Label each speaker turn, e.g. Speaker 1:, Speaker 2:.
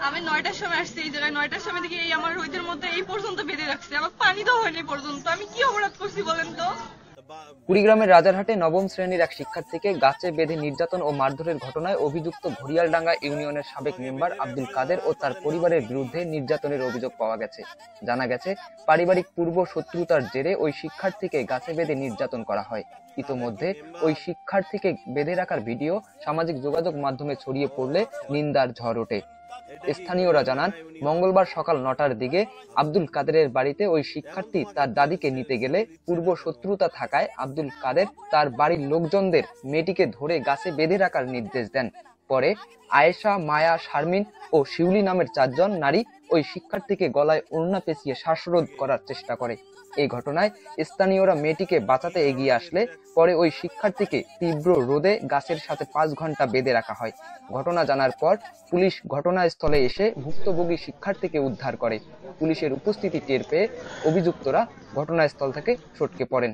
Speaker 1: আমি 9টার সময় আসছি এই জায়গায়। 9টার সময় দেখি এই আমার রোদের মধ্যে এই পর্যন্ত বেঁধে রাখছে, আমার পানি দেওয়া হয়নি পর্যন্ত। আমি কি অপরাধ করছি বলেন তো?
Speaker 2: কুড়িগ্রামের রাজারহাটে নবম শ্রেণীর এক শিক্ষার্থীকে গাছে বেঁধে নির্যাতন ও মারধরের ঘটনায় অভিযুক্ত ঘড়িয়ালডাঙ্গা ইউনিয়নের সাবেক মেম্বার আব্দুল কাদের ও তার পরিবারের বিরুদ্ধে নির্যাতনের অভিযোগ পাওয়া গেছে। জানা গেছে, পারিবারিক পূর্ব শত্রুতার জেরে ওই শিক্ষার্থীকে গাছে বেঁধে নির্যাতন করা হয়। ইতোমধ্যে ওই শিক্ষার্থীকে বেঁধে রাখার ভিডিও সামাজিক যোগাযোগ মাধ্যমে ছড়িয়ে পড়লে নিন্দার ঝড় ওঠে। স্থানীয়রা জানান, মঙ্গলবার সকাল 9টার দিকে আব্দুল কাদেরের বাড়িতে ওই শিক্ষার্থী তার দাদিকে নিতে গেলে পূর্ব শত্রুতা থাকায় আব্দুল কাদের তার বাড়ির লোকজনদের মেয়েটিকে ধরে গাছে বেঁধে রাখার নির্দেশ দেন। পরে আয়েশা, মায়া, শারমিন ও শিউলি নামের 4 জন নারী ওই শিক্ষার্থীকে গলায় ওড়না পেঁচিয়ে শ্বাসরোধ করার চেষ্টা করে। এই ঘটনায় স্থানীয়রা মেয়েটিকে বাঁচাতে এগিয়ে আসলে পরে ওই শিক্ষার্থীকে তীব্র রোদে গাছের সাথে 5 ঘন্টা বেঁধে রাখা হয়। ঘটনা জানার পর পুলিশ ঘটনাস্থলে এসে ভুক্তভোগী শিক্ষার্থীকে উদ্ধার করে। পুলিশের উপস্থিতি টের পেয়ে অভিযুক্তরা ঘটনাস্থল থেকে সটকে পড়েন।